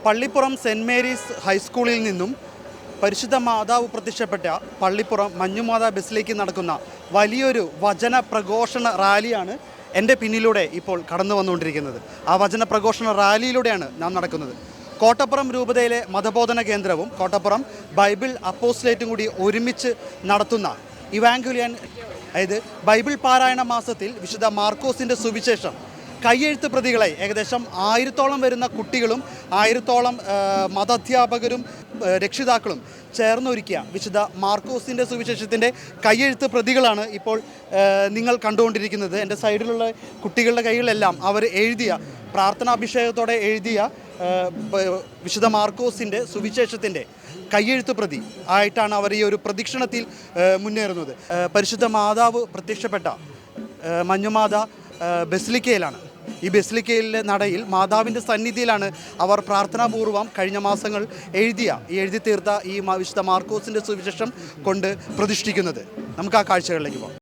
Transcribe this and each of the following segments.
Pallippuram cent Mary's ഹൈസ്കൂളിൽ നിന്നും പരിശുദ്ധ മാതാവ് പ്രത്യക്ഷപ്പെട്ട പള്ളിപ്പുറം മഞ്ഞുമാതാ ബസിലേക്ക് നടക്കുന്ന വലിയൊരു വചന പ്രഘോഷണ റാലിയാണ് എൻ്റെ പിന്നിലൂടെ ഇപ്പോൾ കടന്നു വന്നുകൊണ്ടിരിക്കുന്നത്. ആ വചന പ്രഘോഷണ റാലിയിലൂടെയാണ് നാം നടക്കുന്നത്. കോട്ടപ്പുറം രൂപതയിലെ മതബോധന കേന്ദ്രവും കോട്ടപ്പുറം ബൈബിൾ അപ്പോസ്റ്റലേറ്റും കൂടി ഒരുമിച്ച് നടത്തുന്ന ഇവാങ്കുലിയൻ, അതായത് ബൈബിൾ പാരായണ മാസത്തിൽ വിശുദ്ധ മാർക്കോസിൻ്റെ സുവിശേഷം കയ്യെഴുത്ത് പ്രതികളായി ഏകദേശം 1000-ഓളം വരുന്ന കുട്ടികളും 1000-ഓളം മതാധ്യാപകരും രക്ഷിതാക്കളും ചേർന്നൊരുക്കിയ വിശുദ്ധ മാർക്കോസിൻ്റെ സുവിശേഷത്തിൻ്റെ കയ്യെഴുത്ത് പ്രതികളാണ് ഇപ്പോൾ നിങ്ങൾ കണ്ടുകൊണ്ടിരിക്കുന്നത്. എൻ്റെ സൈഡിലുള്ള കുട്ടികളുടെ കൈകളിലെല്ലാം അവർ എഴുതിയ പ്രാർത്ഥനാഭിഷേകത്തോടെ എഴുതിയ വിശുദ്ധ മാർക്കോസിൻ്റെ സുവിശേഷത്തിൻ്റെ കയ്യെഴുത്ത് പ്രതി ആയിട്ടാണ് അവർ ഈ ഒരു പ്രദക്ഷിണത്തിൽ മുന്നേറുന്നത്. പരിശുദ്ധ മാതാവ് പ്രത്യക്ഷപ്പെട്ട മഞ്ഞുമാതാ ബസിലിക്കയിലാണ്. ഈ ബസിലിക്കയിലെ നടയിൽ മാതാവിൻ്റെ സന്നിധിയിലാണ് അവർ പ്രാർത്ഥനാപൂർവം കഴിഞ്ഞ മാസങ്ങൾ എഴുതി തീർത്ത ഈ വിശുദ്ധ മാർക്കോസിൻ്റെ സുവിശേഷം കൊണ്ട് പ്രതിഷ്ഠിക്കുന്നത്. നമുക്ക് ആ കാഴ്ചകളിലേക്ക് പോകാം.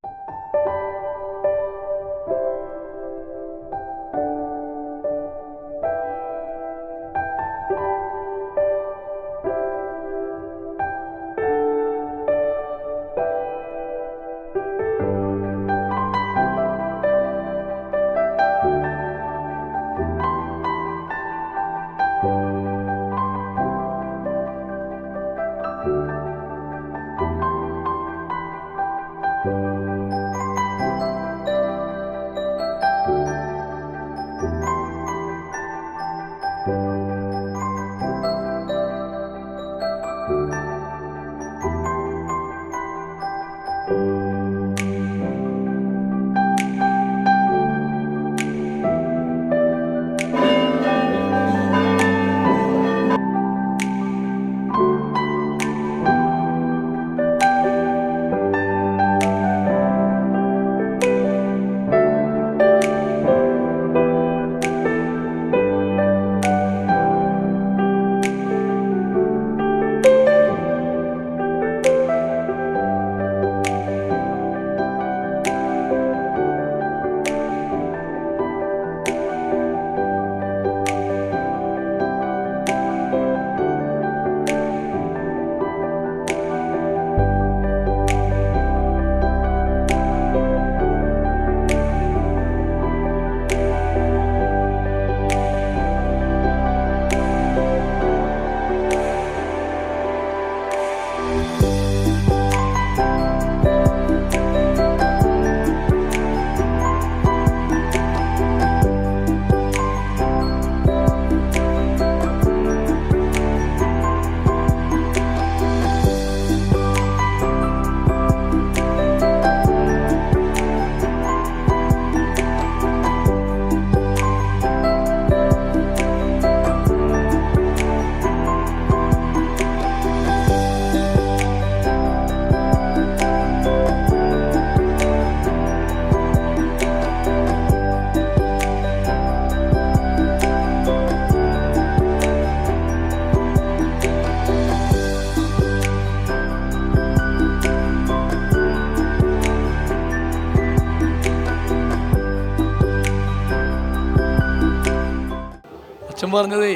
അച്ഛൻ പറഞ്ഞതേ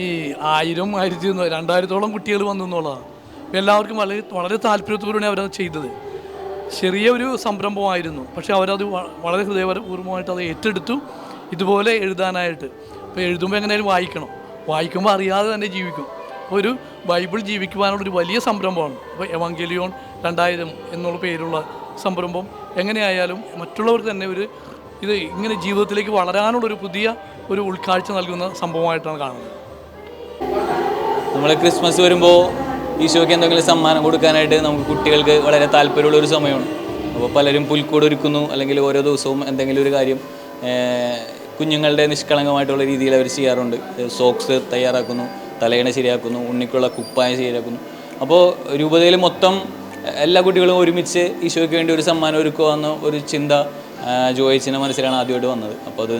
ഈ 1000, 1100, 2000-ഓളം കുട്ടികൾ വന്നു എന്നുള്ളതാണ്. അപ്പോൾ എല്ലാവർക്കും വളരെ താല്പര്യത്തോടെയാണ് അവരത് ചെയ്തത്. ചെറിയ ഒരു സംരംഭമായിരുന്നു, പക്ഷേ അവരത് വളരെ ഹൃദയപൂർവ്വമായിട്ട് അത് ഏറ്റെടുത്തു ഇതുപോലെ എഴുതാനായിട്ട്. അപ്പോൾ എഴുതുമ്പോൾ എങ്ങനെയാലും വായിക്കുമ്പോൾ അറിയാതെ തന്നെ ജീവിക്കും. ഒരു ബൈബിൾ ജീവിക്കുവാനുള്ളൊരു വലിയ സംരംഭമാണ്. അപ്പോൾ എവാങ്കലിയോൺ 2000 എന്നുള്ള പേരുള്ള സംരംഭം എങ്ങനെയായാലും മറ്റുള്ളവർക്ക് തന്നെ ഇത് ഇങ്ങനെ ജീവിതത്തിലേക്ക് വളരാനുള്ളൊരു പുതിയ ഒരു ഉൾക്കാഴ്ച നൽകുന്ന സംഭവമായിട്ടാണ് കാണുന്നത്. നമ്മൾ ക്രിസ്മസ് വരുമ്പോൾ ഈശോയ്ക്ക് എന്തെങ്കിലും സമ്മാനം കൊടുക്കാനായിട്ട് നമുക്ക് കുട്ടികൾക്ക് വളരെ താല്പര്യമുള്ളൊരു സമയമാണ്. അപ്പോൾ പലരും പുൽക്കൂട് ഒരുക്കുന്നു, അല്ലെങ്കിൽ ഓരോ ദിവസവും എന്തെങ്കിലും ഒരു കാര്യം കുഞ്ഞുങ്ങളുടെ നിഷ്കളങ്കമായിട്ടുള്ള രീതിയിൽ അവർ ചെയ്യാറുണ്ട്. സോക്സ് തയ്യാറാക്കുന്നു, തലയിണ ശരിയാക്കുന്നു, ഉണ്ണിക്കുള്ള കുപ്പായം ശരിയാക്കുന്നു. അപ്പോൾ രൂപതയിൽ മൊത്തം എല്ലാ കുട്ടികളും ഒരുമിച്ച് ഈശോയ്ക്ക് വേണ്ടി ഒരു സമ്മാനം ഒരുക്കുക എന്ന ഒരു ചിന്ത ജോയിച്ചിൻ്റെ മനസ്സിലാണ് ആദ്യമായിട്ട് വന്നത്. അപ്പോൾ അത്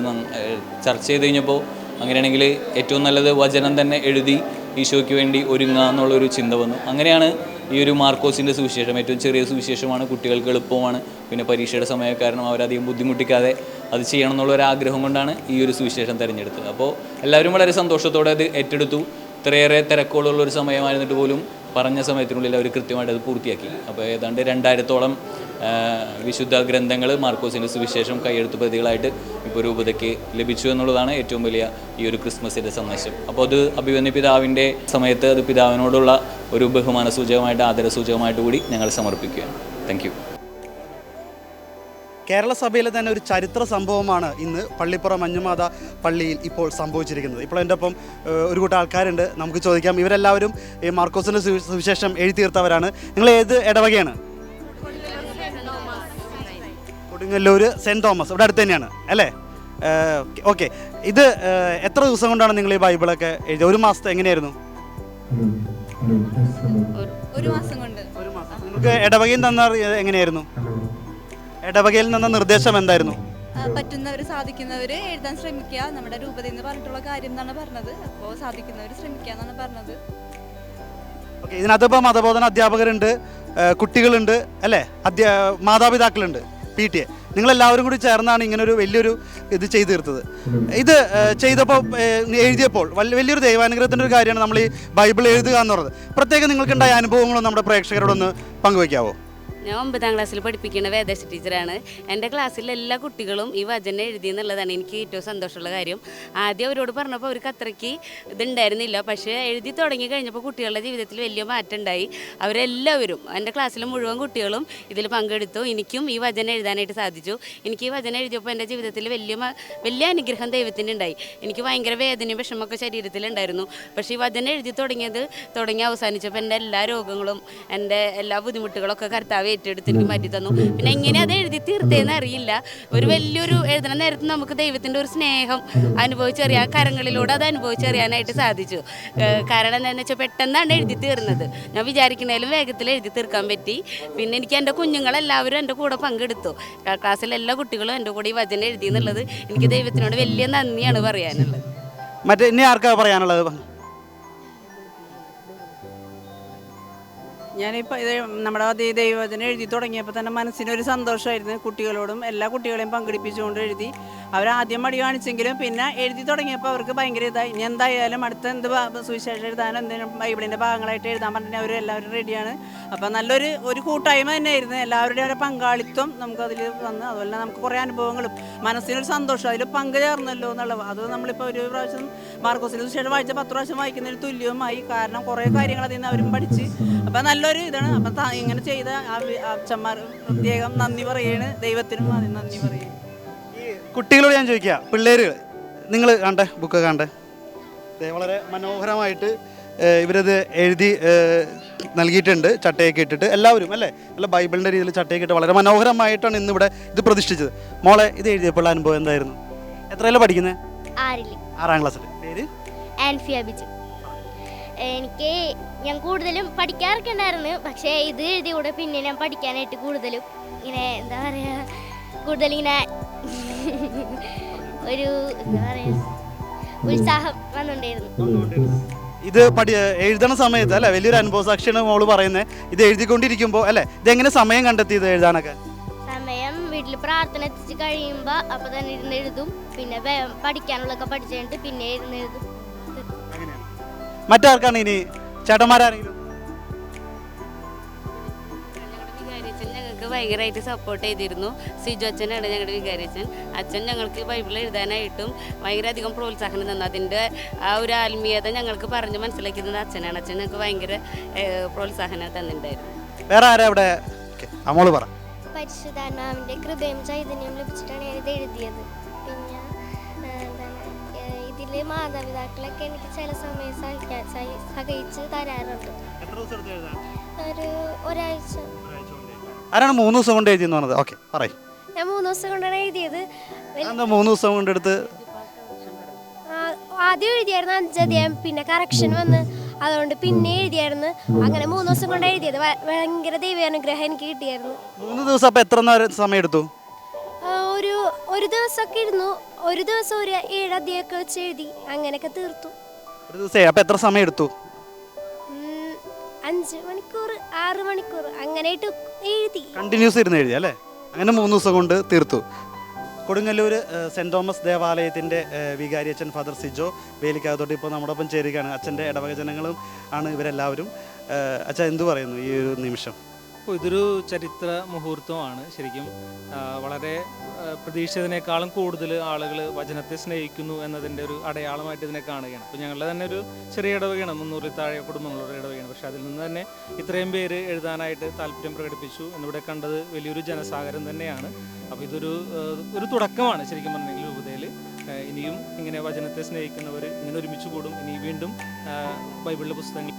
ചർച്ച ചെയ്ത് കഴിഞ്ഞപ്പോൾ അങ്ങനെയാണെങ്കിൽ ഏറ്റവും നല്ലത് വചനം തന്നെ എഴുതി ഈശോയ്ക്ക് വേണ്ടി ഒരുങ്ങുക എന്നുള്ളൊരു ചിന്ത വന്നു. അങ്ങനെയാണ് ഈ ഒരു മാർക്കോസിൻ്റെ സുവിശേഷം ഏറ്റവും ചെറിയ സുവിശേഷമാണ്, കുട്ടികൾക്ക് എളുപ്പമാണ്, പിന്നെ പരീക്ഷയുടെ സമയം കാരണം അവരധികം ബുദ്ധിമുട്ടിക്കാതെ അത് ചെയ്യണം എന്നുള്ള ഒരു ആഗ്രഹം കൊണ്ടാണ് ഈ ഒരു സുവിശേഷം തിരഞ്ഞെടുത്തത്. അപ്പോൾ എല്ലാവരും വളരെ സന്തോഷത്തോടെ അത് ഏറ്റെടുത്തു. ഇത്രയേറെ തിരക്കുകളുള്ള ഒരു സമയമായിരുന്നിട്ട് പോലും പറഞ്ഞ സമയത്തിനുള്ളിൽ അവർ കൃത്യമായിട്ട് അത് പൂർത്തിയാക്കി. അപ്പോൾ ഏതാണ്ട് 2000-ഓളം വിശുദ്ധ ഗ്രന്ഥങ്ങൾ മാർക്കോസിൻ്റെ സുവിശേഷം കൈയെഴുത്ത് പ്രതികളായിട്ട് ഇപ്പോൾ രൂപതയ്ക്ക് ലഭിച്ചു എന്നുള്ളതാണ് ഏറ്റവും വലിയ ഈ ഒരു ക്രിസ്മസിൻ്റെ സന്ദേശം. അപ്പോൾ അത് അഭിമന്യ പിതാവിൻ്റെ സമയത്ത് അത് പിതാവിനോടുള്ള ഒരു ബഹുമാന സൂചകമായിട്ട്, ആദരസൂചകമായിട്ട് കൂടി ഞങ്ങൾ സമർപ്പിക്കുകയാണ്. Thank you. കേരള സഭയിലെ തന്നെ ഒരു ചരിത്ര സംഭവമാണ് ഇന്ന് പള്ളിപ്പുറം മഞ്ഞുമാത പള്ളിയിൽ ഇപ്പോൾ സംഭവിച്ചിരിക്കുന്നത്. ഇപ്പോൾ എൻ്റെ ഒപ്പം ഒരു കൂട്ടം ആൾക്കാരുണ്ട്, നമുക്ക് ചോദിക്കാം. ഇവരെല്ലാവരും ഈ മാർക്കോസിൻ്റെ സുവിശേഷം എഴുതി തീർത്തവരാണ്. നിങ്ങൾ ഏത് ഇടവകയാണ്? കൊടുങ്ങല്ലൂർ സെൻറ്റ് തോമസ്, ഇവിടെ അടുത്ത് തന്നെയാണ് അല്ലേ? ഓക്കെ. ഇത് എത്ര ദിവസം കൊണ്ടാണ് നിങ്ങൾ ഈ ബൈബിളൊക്കെ എഴുതിയത്? ഒരു മാസത്തെ എങ്ങനെയായിരുന്നു? ഒരു മാസം കൊണ്ട്. നിങ്ങൾക്ക് ഇടവകയിൽ തന്ന എങ്ങനെയായിരുന്നു? ഇടവകയിൽ നിന്ന നിർദ്ദേശം എന്തായിരുന്നു? പറ്റുന്നവർ സാധിക്കുന്നവർ എഴുതാൻ ശ്രമിക്കുക. നമ്മുടെ രൂപതയിൽ നിന്ന് പറഞ്ഞിട്ടുള്ള കാര്യം എന്നാണ് പറഞ്ഞത്. അപ്പോൾ സാധിക്കുന്നവർ ശ്രമിക്കുക എന്നാണ് പറഞ്ഞത്. ഓക്കെ. ഇതിനകത്തിപ്പോൾ മതബോധന അധ്യാപകരുണ്ട്, കുട്ടികളുണ്ട് അല്ലേ, മാതാപിതാക്കളുണ്ട്, PTA. നിങ്ങളെല്ലാവരും കൂടി ചേർന്നാണ് ഇങ്ങനൊരു വലിയൊരു ഇത് ചെയ്തു തീർത്തത്. ഇത് ചെയ്തപ്പോൾ എഴുതിയപ്പോൾ വലിയൊരു ദൈവാനുഗ്രഹത്തിൻ്റെ ഒരു കാര്യമാണ് നമ്മൾ ഈ ബൈബിൾ എഴുതുക എന്ന് പറയുന്നത്. പ്രത്യേകം നിങ്ങൾക്കുണ്ടായ അനുഭവങ്ങളും നമ്മുടെ പ്രേക്ഷകരോടൊന്ന് പങ്കുവയ്ക്കാവോ? ഞാൻ 9ാം ക്ലാസ്സിൽ പഠിപ്പിക്കുന്ന വേദശ ടീച്ചറാണ്. എൻ്റെ ക്ലാസ്സിലെ എല്ലാ കുട്ടികളും ഈ വചനം എഴുതി എന്നുള്ളതാണ് എനിക്ക് ഏറ്റവും സന്തോഷമുള്ള കാര്യം. ആദ്യം അവരോട് പറഞ്ഞപ്പോൾ അവർക്ക് അത്രയ്ക്ക് ഇതുണ്ടായിരുന്നില്ല. പക്ഷേ എഴുതി തുടങ്ങി കഴിഞ്ഞപ്പോൾ കുട്ടികളുടെ ജീവിതത്തിൽ വലിയ മാറ്റം ഉണ്ടായി. അവരെല്ലാവരും, എൻ്റെ ക്ലാസ്സിലെ മുഴുവൻ കുട്ടികളും ഇതിൽ പങ്കെടുത്തു. എനിക്കും ഈ വചനം എഴുതാനായിട്ട് സാധിച്ചു. എനിക്ക് ഈ വചനം എഴുതിയപ്പോൾ എൻ്റെ ജീവിതത്തിൽ വലിയ അനുഗ്രഹം ദൈവത്തിൻ്റെ ഉണ്ടായി. എനിക്ക് ഭയങ്കര വേദനയും വിഷമമൊക്കെ ശരീരത്തിലുണ്ടായിരുന്നു. പക്ഷേ ഈ വചനം എഴുതി തുടങ്ങി അവസാനിച്ചപ്പോൾ എൻ്റെ എല്ലാ രോഗങ്ങളും എൻ്റെ എല്ലാ ബുദ്ധിമുട്ടുകളൊക്കെ കർത്താവ് ഏറ്റെടുത്ത് എനിക്ക് മാറ്റി തന്നു. പിന്നെ എങ്ങനെ അത് എഴുതി തീർത്തേന്ന് അറിയില്ല. ഒരു വലിയൊരു എഴുതണ നേരത്ത് നമുക്ക് ദൈവത്തിൻ്റെ ഒരു സ്നേഹം അനുഭവിച്ചറിയാൻ, കരങ്ങളിലൂടെ അത് അനുഭവിച്ചറിയാനായിട്ട് സാധിച്ചു. കാരണം എന്താണെന്ന് വെച്ചാൽ പെട്ടെന്നാണ് എഴുതി തീർന്നത്. ഞാൻ വിചാരിക്കുന്നതിലും വേഗത്തിൽ എഴുതി തീർക്കാൻ പറ്റി. പിന്നെ എനിക്ക് എൻ്റെ കുഞ്ഞുങ്ങളെല്ലാവരും എൻ്റെ കൂടെ പങ്കെടുത്തു. ക്ലാസ്സിലെ എല്ലാ കുട്ടികളും എൻ്റെ കൂടെ ഈ വചനം എഴുതി എന്നുള്ളത് എനിക്ക് ദൈവത്തിനോട് വലിയ നന്ദിയാണ് പറയാനുള്ളത്. മറ്റേ ഇനി ആർക്കാ പറയാനുള്ളത്? ഞാനിപ്പോൾ ഇത് നമ്മുടെ ദൈവവചനം എഴുതി തുടങ്ങിയപ്പോൾ തന്നെ മനസ്സിനൊരു സന്തോഷമായിരുന്നു. കുട്ടികളോടും എല്ലാ കുട്ടികളെയും പങ്കെടുപ്പിച്ചുകൊണ്ട് എഴുതി. അവരാദ്യം മടി കാണിച്ചെങ്കിലും പിന്നെ എഴുതി തുടങ്ങിയപ്പോൾ അവർക്ക് ഭയങ്കര ഇതായി. ഇനി എന്തായാലും അടുത്ത എന്ത് സുവിശേഷം എഴുതാനോ എന്തെങ്കിലും ബൈബിളിൻ്റെ ഭാഗങ്ങളായിട്ട് എഴുതാൻ പറഞ്ഞാൽ അവരെല്ലാവരും റെഡിയാണ്. അപ്പോൾ നല്ലൊരു കൂട്ടായ്മ തന്നെയായിരുന്നു. എല്ലാവരുടെയും ഒരു പങ്കാളിത്തം നമുക്കതിൽ വന്ന്, അതുപോലെ നമുക്ക് കുറേ അനുഭവങ്ങളും മനസ്സിനൊരു സന്തോഷം അതിൽ പങ്കുചേർന്നല്ലോ എന്നുള്ളത്. അത് നമ്മളിപ്പോൾ ഒരു പ്രാവശ്യം മാർക്കോസിൻ്റെ സുവിശേഷം വായിച്ച 10 പ്രാവശ്യം വായിക്കുന്നതിന് തുല്യവുമായി. കാരണം കുറേ കാര്യങ്ങൾ അതിൽ നിന്ന് അവരും പഠിച്ച്. അപ്പോൾ നല്ലൊരു ഇതാണ്. അപ്പം ഇങ്ങനെ ചെയ്ത അച്ഛന്മാർ പ്രത്യേകം നന്ദി പറയുകയാണ്. ദൈവത്തിനും നന്ദി പറയുകയാണ്. ഈ കുട്ടികളോട് ഞാൻ ചോദിക്കുക, പിള്ളേർ നിങ്ങൾ കണ്ടേ ബുക്ക് കണ്ടേ, വളരെ മനോഹരമായിട്ട് ഇവരത് എഴുതി നൽകിയിട്ടുണ്ട്. ചട്ടയൊക്കെ ഇട്ടിട്ട് എല്ലാവരും അല്ലേ, നല്ല ബൈബിളിൻ്റെ രീതിയിൽ ചട്ടയൊക്കെ ഇട്ട് വളരെ മനോഹരമായിട്ടാണ് ഇന്നിവിടെ ഇത് പ്രതിഷ്ഠിച്ചത്. മോളെ, ഇത് എഴുതിയപ്പോൾ അനുഭവം എന്തായിരുന്നു? എത്രയല്ലേ പഠിക്കുന്നത്? 6ാം ക്ലാസ്സിൽ. പേര്? ആൻഫിയ ബിജു. ഞാൻ കൂടുതലും പഠിക്കാറൊക്കെ ഉണ്ടായിരുന്നു. പക്ഷേ ഇത് എഴുതി കൂടെ പിന്നെ ഞാൻ പഠിക്കാനായിട്ട് കൂടുതലും ഇങ്ങനെ എന്താ പറയുക, കൂടുതലിങ്ങനെ ഒരു എന്താ പറയുക ഉത്സാഹം വന്നുകൊണ്ടിരുന്നു. ഇത് എഴുതണ സമയത്ത് അല്ലേ വലിയൊരു അനുഭവ സാക്ഷിയാണ് മോള് പറയുന്നത്. ഇത് എഴുതിക്കൊണ്ടിരിക്കുമ്പോൾ അല്ലേ, ഇതെങ്ങനെ സമയം കണ്ടെത്തി ഇത് എഴുതാനൊക്കെ? സമയം വീട്ടിൽ പ്രാർത്ഥന എത്തിച്ച് കഴിയുമ്പോൾ അപ്പോൾ തന്നെ ഇരുന്ന് എഴുതും. പിന്നെ പഠിക്കാനുള്ളതൊക്കെ പഠിച്ചു കഴിഞ്ഞിട്ട് പിന്നെ ഇരുന്ന് എഴുതും. മറ്റാർക്കാണ് ഇനി? ചേട്ടന്മാരാണെങ്കിലും ഞങ്ങൾക്ക് ഭയങ്കരമായിട്ട് സപ്പോർട്ട് ചെയ്തിരുന്നു. സിജു അച്ഛനാണ് ഞങ്ങളുടെ വികാരിച്ചൻ. അച്ഛൻ ഞങ്ങൾക്ക് ബൈബിൾ എഴുതാനായിട്ടും ഭയങ്കര അധികം പ്രോത്സാഹനം തന്നു. അതിൻ്റെ ആ ഒരു ആത്മീയത ഞങ്ങൾക്ക് പറഞ്ഞ് മനസ്സിലാക്കുന്നത് അച്ഛനാണ്. അച്ഛൻ ഞങ്ങൾക്ക് ഭയങ്കര പ്രോത്സാഹനം തന്നിട്ടുണ്ടായിരുന്നു. വേറെ ആരാ ഇവിടെ? അമ്മോള് പറ. പരിശുദ്ധാത്മാവിൻ്റെ കൃപയും ചൈതന്യം ലഭിച്ചിട്ടാണ് ഞാൻ ഇത് എഴുതിയത്. പിന്നെ ഇതിൽ മാതാപിതാക്കളൊക്കെ എനിക്ക് ചില സമയം സഹിച്ച് തരാറുണ്ട്. ഒരാഴ്ച. ആരാണ് 3 ദിവസം കൊണ്ട് എഴുതിയെന്ന് പറഞ്ഞത്? ഓക്കെ, പറയും. ഞാൻ 3 ദിവസം കൊണ്ടാണ് എഴുതിയത്. 3 ദിവസം കൊണ്ടെടുത്ത് ആദ്യം എഴുതിയായിരുന്നു 5 അധ്യായം, പിന്നെ കറക്ഷൻ വന്ന് അതുകൊണ്ട് പിന്നെ എഴുതിയായിരുന്നു. അങ്ങനെ 3 ദിവസം കൊണ്ട് എഴുതിയത്. ഭയങ്കര ദൈവാനുഗ്രഹം എനിക്ക് കിട്ടിയായിരുന്നു. 3 ദിവസം. അപ്പം എത്ര സമയം എടുത്തു? ഒരു ദിവസമൊക്കെ ഇരുന്നു. ഒരു ദിവസം ഒരു 7 അധ്യായമൊക്കെ വെച്ച് എഴുതി. അങ്ങനെയൊക്കെ തീർത്തു. ഒരു ദിവസം. അപ്പം എത്ര സമയം എടുത്തു? 5 5 മണിക്കൂർ 6 മണിക്കൂർ അങ്ങനെയായിട്ട് എഴുതി. കണ്ടിന്യൂസ് ഇരുന്ന് എഴുതി അല്ലേ? അങ്ങനെ 3 ദിവസം കൊണ്ട് തീർത്തു. കൊടുങ്ങല്ലൂർ സെൻറ് തോമസ് ദേവാലയത്തിൻ്റെ വികാരി അച്ഛൻ ഫാദർ സിജോ വേലിക്കകത്തോട്ട് ഇപ്പോൾ നമ്മോടൊപ്പം ചേരുകയാണ്. അച്ഛൻ്റെ ഇടവകജനങ്ങളും ആണ് ഇവരെല്ലാവരും. അച്ഛൻ എന്തു പറയുന്നു ഈ ഒരു നിമിഷം? അപ്പോൾ ഇതൊരു ചരിത്ര മുഹൂർത്തമാണ് ശരിക്കും. വളരെ പ്രതീക്ഷിച്ചതിനേക്കാളും കൂടുതൽ ആളുകൾ വചനത്തെ സ്നേഹിക്കുന്നു എന്നതിൻ്റെ ഒരു അടയാളമായിട്ട് ഇതിനെ കാണുകയാണ്. അപ്പോൾ ഞങ്ങളുടെ തന്നെ ഒരു ചെറിയ ഇടവകയാണ്, 300 താഴെ കുടുംബങ്ങളുടെ ഇടവകയാണ്. പക്ഷേ അതിൽ നിന്ന് തന്നെ ഇത്രയും പേര് എഴുതാനായിട്ട് താല്പര്യം പ്രകടിപ്പിച്ചു എന്നിവിടെ കണ്ടത് വലിയൊരു ജനസാഗരം തന്നെയാണ്. അപ്പോൾ ഇതൊരു തുടക്കമാണ് ശരിക്കും പറഞ്ഞെങ്കിൽ രൂപതയിൽ. ഇനിയും ഇങ്ങനെ വചനത്തെ സ്നേഹിക്കുന്നവർ ഇങ്ങനെ ഒരുമിച്ച് കൂടും. ഇനി വീണ്ടും ബൈബിളിലെ പുസ്തകങ്ങൾ